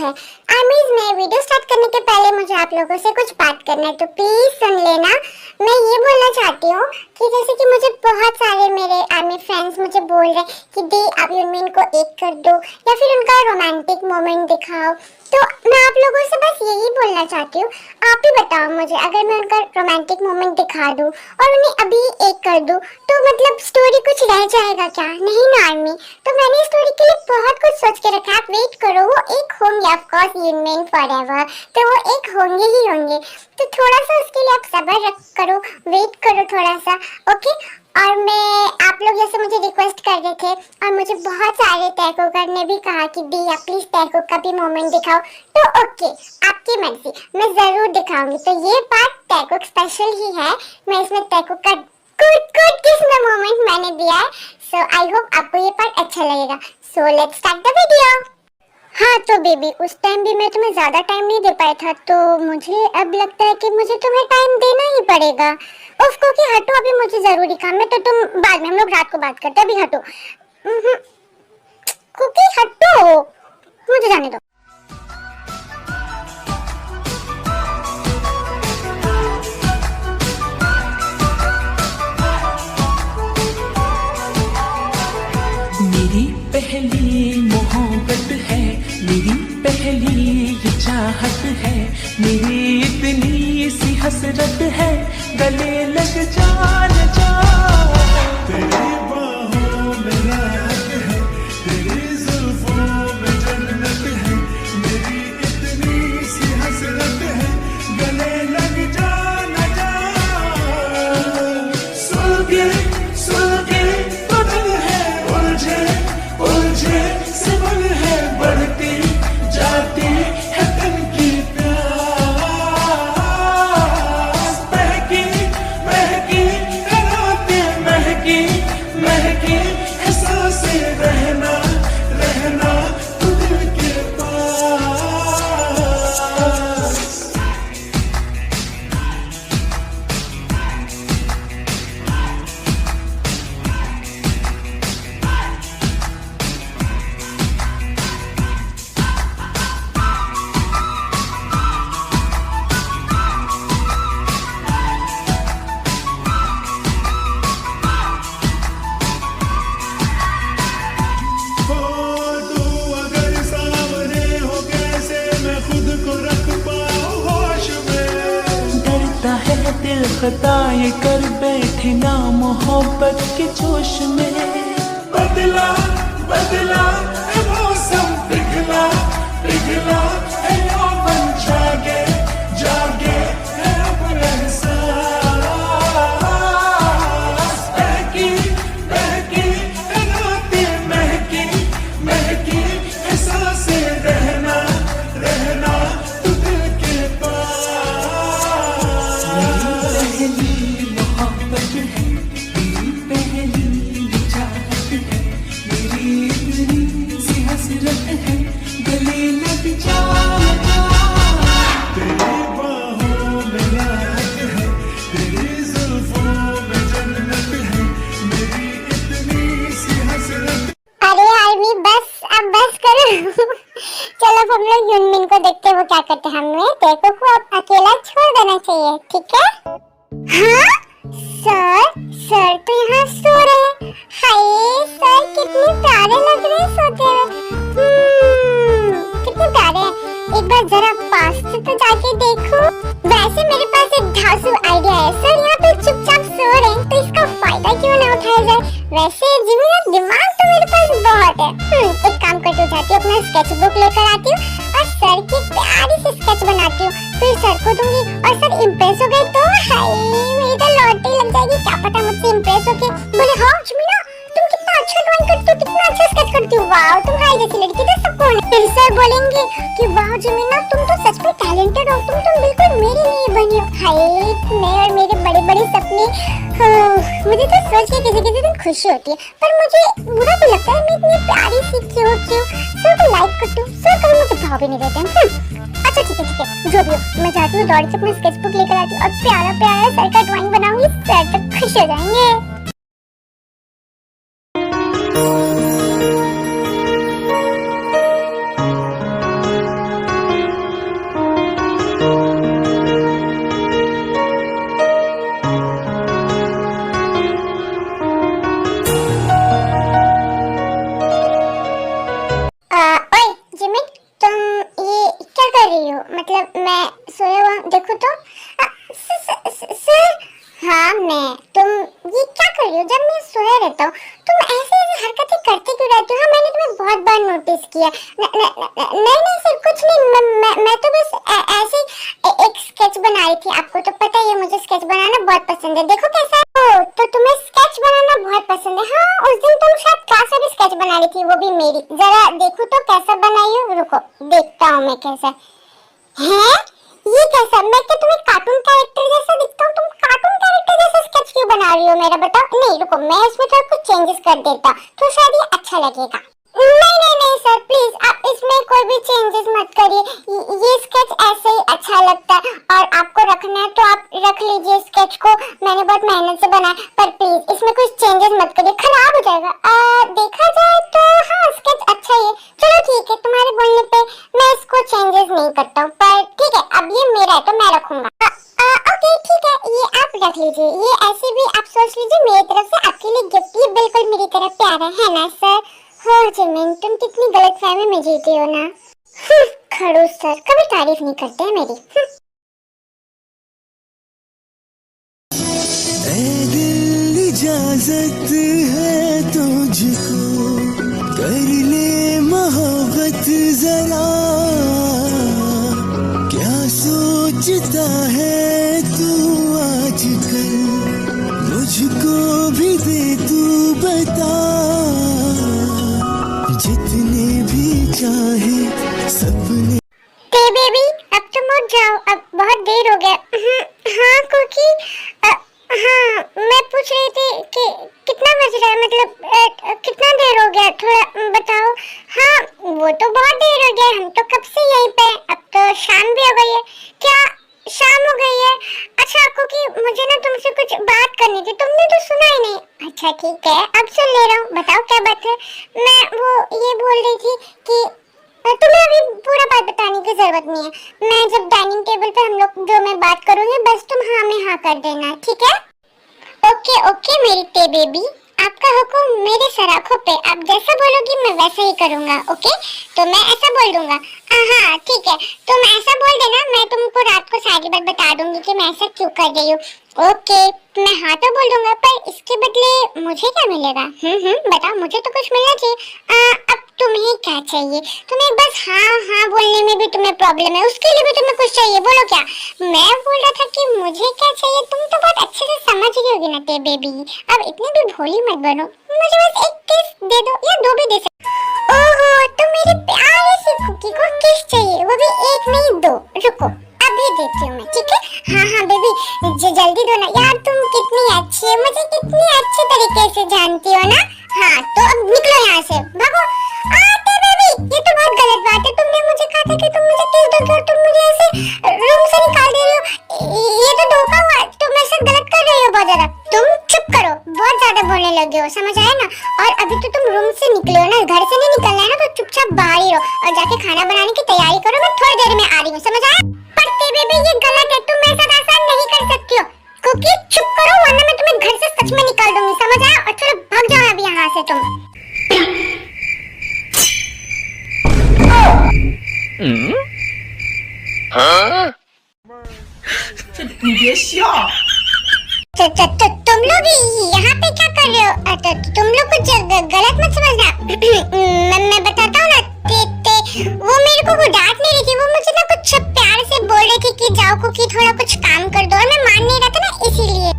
है। आमीज, मैं video start करने के पहले मुझे आप लोगों से कुछ बात करना है, तो प्लीज सुन लेना। मैं ये बोलना चाहती हूँ कि जैसे कि मुझे बहुत सारे मेरे आर्मी फ्रेंड्स मुझे बोल रहे हैं कि दी आप यूनमिन को एक कर दो या फिर उनका रोमांटिक मोमेंट दिखाओ। तो मैं आप लोगों से बस यही बोलना चाहती हूँ, आप ही बताओ मुझे, अगर मैं उनका रोमांटिक मोमेंट दिखा दूँ और उन्हें अभी एक कर दूँ तो मतलब स्टोरी कुछ रह जाएगा क्या? नहीं ना आर्मी। तो मैंने स्टोरी के लिए बहुत कुछ सोच के रखा है, आप वेट करो, वो एक होंगे ऑफ कोर्स यूनमिन फॉरएवर, तो वो एक होंगे ही होंगे। तो थोड़ा सा उसके लिए आप सब्र रख करो, वेट करो थोड़ा सा, ओके। और मैं आप लोग जैसे मुझे रिक्वेस्ट कर रहे थे और मुझे बहुत सारे टैकोकर ने भी कहा कि दी आप प्लीज टैको का भी मोमेंट दिखाओ, तो ओके, आपकी मर्जी, मैं जरूर दिखाऊंगी। तो ये पार्ट टैको स्पेशल ही है, मैं इसमें टैको का गुड गुड किस में मोमेंट मैंने दिया है। सो आई होप आपको ये पार्ट अच्छा लगेगा। So let's start the video. हाँ तो बेबी, उस टाइम भी मैं तुम्हें ज्यादा टाइम नहीं दे पाया था, तो मुझे अब लगता है कि मुझे तुम्हें टाइम देना ही पड़ेगा। उसको कि हटो, अभी मुझे जरूरी काम है, तो तुम बाद में, हम लोग रात को बात करते हैं, अभी हटो। कुकी हटो, मुझे जाने दो। मेरी पहली मोहब्बत है, मेरी पहली ये चाहत है, मेरी इतनी सी हसरत है, गले लग जा न जा। तेरी बाहों में राहत है, तेरी जुल्फों में जन्नत है, मेरी इतनी सी हसरत है, गले लग जा न जा। सुलगे सुलगे बदल है, उलझे उलझे सबल है, बढ़ती जाती है तन की प्यास। महकी महकी है रातें, महकी महकी है सांसें, रहना रहना तू दिल के पास। दिल खता ये कर बैठे ना मोहब्बत के जोश में। बदला बदला है मौसम, पिघला पिघला है यौवन, जागे जागे है अब एहसास। बहकी बहकी है रातें, महकी महकी है सांसें, रहना रहना तू दिल के पास। पहली मोहब्बत है, मेरी पहली चाहत है, मेरी इतनी सी हसरत है, गले लग जा। तेरी बाहों में राहत है, तेरी जुल्फों में जन्नत है, मेरी इतनी सी हसरत। अरे आर्मी बस, अब बस करो। चलो अब हम लोग यूनमिन को देखते हैं वो क्या करते हैं। हमें टैको को अब अकेला छोड़ देना चाहिए, ठीक है? हाँ सर तो यहाँ सो रहे हैं। हाय सर, कितने प्यारे लग रहे हैं सोते हुए। कितने प्यारे हैं। एक बार जरा पास से तो जाके देखो। वैसे मेरे पास एक धांसू आइडिया है। सर यहाँ पे चुपचाप सो रहे हैं, तो इसका फायदा क्यों ना उठाया जाए। वैसे जिमिना, दिमाग तो मेरे पास बहुत है। एक काम करती हूँ, जाती हूँ अपना स्केच बुक लेकर आती हूँ और सर की प्यारी सी स्केच बनाती हूँ, फिर सर को दूंगी और सर इम्प्रेस हो गए तो हाय मेरी तो लॉटरी लग जाएगी। क्या पता मुझसे इम्प्रेस होके बोले हाँ जिमिना तुम कितना अच्छा ड्राइंग करती हो, कितना अच्छा स्केच करती हो, वाह तुम्हारी जैसी लड़की तो सबको नहीं। फिर सर बोलेंगे कि वाह जिमिना तुम तो सच में टैलेंटेड हो, तुम बिल्कुल मेरे लिए बनी हो। हाय मैं और मेरे बड़े बड़े सपने। मुझे तो सोच के किसी किसी दिन खुशी होती है, पर मुझे बुरा भी लगता है मैं इतनी प्यारी सी क्यों सर को लाइक करती हूँ। सर कभी मुझे भाव भी नहीं देते हैं। अच्छा ठीक है, जो भी हो, मैं जाती हूँ दौड़ से अपना स्केच बुक लेकर आती हूँ और प्यारा प्यारा सर का ड्राइंग बनाऊंगी। सर तो खुश हो जाएंगे। तुम ये क्या कर रही हो? जब मैं सोया रहता हूँ तुम ऐसे ऐसे हरकतें करते क्यों रहती हो? हाँ, मैंने तुम्हें बहुत बार नोटिस किया। नहीं नहीं सर, कुछ नहीं, मैं तो बस ऐसे एक स्केच बना रही थी। आपको तो पता ही है मुझे स्केच बनाना बहुत पसंद है। देखो कैसा है। तो तुम्हें स्केच बनाना बहुत पसंद है? हाँ, उस दिन तुम शायद क्लास में भी स्केच बना रही थी, वो भी मेरी। जरा देखो तो कैसा बनाई हो। रुको देखता हूँ मैं कैसा है। ये कैसा? मैं क्या तुम्हें कार्टून कैरेक्टर जैसा दिखता हूँ? तुम कार्टून कैरेक्टर जैसा स्केच क्यों बना रही हो मेरा? बताओ। नहीं रुको, मैं इसमें थोड़ा कुछ चेंजेस कर देता तो शायद ये अच्छा लगेगा। नहीं नहीं नहीं सर, प्लीज आप इसमें कोई भी चेंजेस मत करिए। ये स्केच ऐसे ही अच्छा लगता है और आपको रखना है तो आप रख लीजिए स्केच को। मैंने बहुत मेहनत से बनाया, पर प्लीज इसमें कुछ चेंजेस मत करिए, खराब हो जाएगा। देखा जाए तो हाँ, स्केच अच्छा ही है। चलो ठीक है, तुम्हारे बोलने पे मैं इसको चेंजेस नहीं करता हूँ, पर ठीक है अब ये मेरा है तो मैं रखूंगा। ओके ठीक है, ये आप रख लीजिए। ये ऐसे भी आप सोच लीजिए मेरी तरफ से आपके लिए गिफ्ट। ये बिल्कुल मेरी तरफ प्यारा है ना सर? हो जिमिन, तुम कितनी गलतफहमी में जीती हो ना। खड़ूस सर कभी तारीफ नहीं करते हैं मेरी। ऐ दिल इजाजत है तुझको, कर ले मोहब्बत जरा, क्या सोचता है तू आजकल, मुझको भी दे तू बता, जितने भी चाहे सपने। बेबी अब तुम उठ जाओ, अब बहुत देर हो गया। हाँ कुकी, हाँ मैं पूछ रही थी कि कितना बज रहा है, मतलब कितना देर हो गया, थोड़ा बताओ। हाँ वो तो बहुत देर हो गया, हम तो कब से यहीं पे। अब तो शाम भी हो गई है। क्या शाम हो गई है? अच्छा कुकी, मुझे ना तुमसे कुछ बात करनी थी, तुमने तो सुना ही नहीं। अच्छा ठीक है, अब सुन ले रहा हूँ, बताओ क्या बात है। मैं वो ये बोल रही थी कि तुम्हें अभी पूरा बात बताने की जरूरत नहीं है। मैं जब डाइनिंग टेबल पे हम लोग जो मैं बात करूंगी बस तुम हाँ में हाँ कर देना, ठीक है? ओके ओके मेरी ते बेबी, आपका हुक्म मेरे सराखों पे। आप जैसा बोलोगी मैं वैसा ही करूंगा। ओके तो मैं ऐसा बोल दूंगा। हाँ ठीक है, तुम ऐसा बोल देना, मैं तुमको रात को सारी बात बता दूंगी कि मैं ऐसा क्यों कर रही हूँ। ओके मैं हाँ तो बोल दूंगा, पर इसके बदले मुझे क्या मिलेगा? बताओ, मुझे तो कुछ मिलना चाहिए। अब तुम्हें क्या चाहिए? तुम्हें बस हाँ हाँ बोलने में भी तुम्हें प्रॉब्लम है, उसके लिए भी तुम्हें कुछ चाहिए। बोलो क्या? मैं बोल रहा था कि मुझे क्या चाहिए, तुम तो बहुत अच्छे से समझ रही होगी ना ते बेबी। अब इतनी भी भोली मत बनो, मुझे बस एक किस दे दो या दो भी दे सकते। ओहो, तो मेरे प्यारे से कुकी को किस चाहिए, वो भी एक नहीं दो। रुको अभी देती हूँ मैं, ठीक है? हाँ बेबी जल्दी दो ना यार, तुम कितनी अच्छी है, मुझे कितनी अच्छे तरीके से जानती हो ना। हाँ तो अब निकलो यहाँ से, भागो। आते बेबी, ये तो बहुत गलत बात है। तुमने मुझे कहा था कि तुम मुझे किस दोगे और तुम मुझे ऐसे रूम से निकाल दे रही हो। ये तो धोखा हुआ, तुम मेरे साथ गलत कर रही हो बहुत ज्यादा। तुम चुप करो, बहुत ज्यादा बोलने लगे हो, समझ आया ना? और अभी तो तुम रूम से निकले हो ना, घर से नहीं निकलना है ना, तो चुपचाप बाहर ही रहो और जाके खाना बनाने की तैयारी करो। मैं थोड़ी देर में आ रही हूँ, समझ आया? पर बेबी ये गलत है, तुम मेरे साथ ऐसा नहीं कर सकती हो। कुकी चुप करो वरना मैं तुम्हें घर से सच में निकाल दूंगी, समझ आया? और चलो भाग जाओ अभी यहाँ से तुम।你别笑。तुम लोग यहाँ पे क्या कर रहे हो? तुम लोग कुछ गलत मत समझना। मैं बताता हूँ ना, वो मेरे को डांट नहीं रही थी, वो मुझे ना कुछ प्यार से बोल रही थी कि जाओ कुकी थोड़ा कुछ काम कर दो, और मैं मान नहीं रहा था ना, इसीलिए।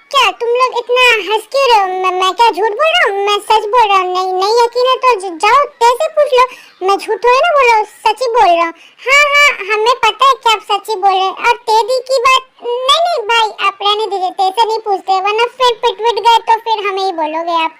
क्या तुम लोग इतना हंस क्यों रहे हो? मैं क्या झूठ बोल रहा हूँ? मैं सच बोल रहा हूँ। नहीं यकीन है तो जाओ कैसे पूछ लो, मैं झूठ थोड़ी ना बोल रहा हूँ, सच ही बोल रहा हूँ। हाँ हमें पता है कि आप सच ही बोल रहे हैं। और तेरी की बात नहीं भाई, आप रहने दीजिए, तेरे से नहीं पूछते, वरना फिर पिट गए तो फिर हमें ही बोलोगे आप।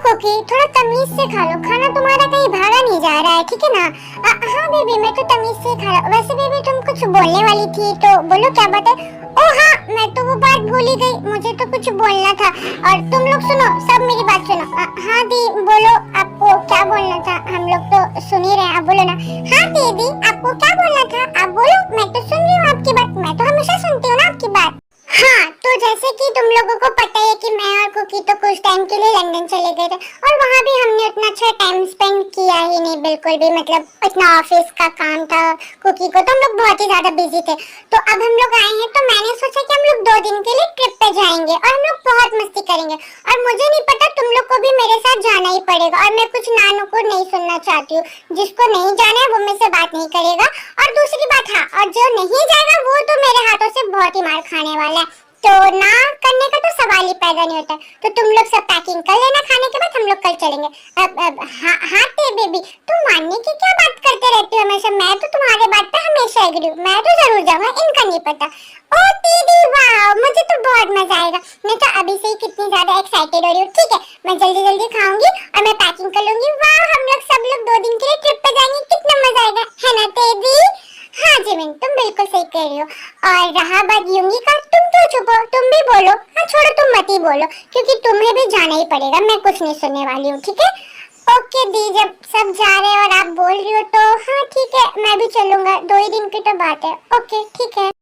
कुकी थोड़ा तमीज से खा लो, खाना तुम्हारा कहीं भागा नहीं जा रहा है, ठीक है ना? हाँ बेबी मैं तो तमीज से खा रहा हूँ। वैसे बेबी तुम कुछ बोलने वाली थी तो बोलो, क्या बात है? ओ हाँ, मैं तो वो बात भूल ही गई, मुझे तो कुछ बोलना था। और तुम लोग सुनो, सब मेरी बात सुनो। हाँ दी बोलो, आपको क्या बोलना था? हम लोग तो सुन ही रहे हैं, आप बोलो ना। हाँ दीदी, आपको क्या बोलना था? आप बोलो, मैं तो सुन रही हूँ आपकी बात, मैं तो हमेशा सुनती हूँ ना आपकी बात। हाँ, तो जैसे कि तुम लोगों को पता है कि मैं और कुकी तो कुछ टाइम के लिए लंदन चले गए थे, और वहाँ भी हमने उतना अच्छा टाइम स्पेंड किया ही नहीं, बिल्कुल भी। मतलब इतना ऑफिस का काम था कुकी को, तो हम लोग बहुत ही ज्यादा बिजी थे। तो अब हम लोग आए हैं, तो मैंने सोचा कि हम लोग 2 दिन के लिए ट्रिप पे जाएंगे और हम लोग बहुत मस्ती करेंगे। और मुझे नहीं पता, तुम लोग को भी मेरे साथ जाना ही पड़ेगा। और मैं कुछ नानू को नहीं सुनना चाहती हूँ, जिसको नहीं जाना है वो मेरे से बात नहीं करेगा। और दूसरी बात, हाँ, और जो नहीं जाएगा वो तो मेरे हाथों से बहुत ही मार खाने वाला है। तो ना करने का तो सवाल ही पैदा नहीं होता। तो तुम लोग सब पैकिंग कर लेना, खाने के बाद हम लोग कल चलेंगे। अब हाँ ते बेबी, तुम मानने की क्या बात करते रहती हो हमेशा? मैं तो तुम्हारे बात पे हमेशा एग्री हूँ, मैं तो जरूर जाऊंगा, इनका नहीं पता। ओ दीदी वाह, मुझे तो बहुत मजा आएगा। मैं तो अभी से ही कितनी ज्यादा एक्साइटेड हो रही हूँ। ठीक है, मैं जल्दी जल्दी खाऊंगी और मैं पैकिंग कर लूंगी। वाह, हम लोग सब लोग 2 दिन के लिए ट्रिप पे जाएंगे, कितना मजा आएगा, है ना तेदी? हाँ जिमिन, तुम बिल्कुल सही कह रही हो। और रहा बात यूंगी का, तुम तो चुप हो, तुम भी बोलो। हाँ छोड़ो, तुम मत ही बोलो, क्योंकि तुम्हें भी जाना ही पड़ेगा, मैं कुछ नहीं सुनने वाली हूँ। ठीक है, ओके दी, जब सब जा रहे हैं और आप बोल रही हो तो हाँ ठीक है, मैं भी चलूंगा, 2 ही दिन की तो बात है। ओके ठीक है।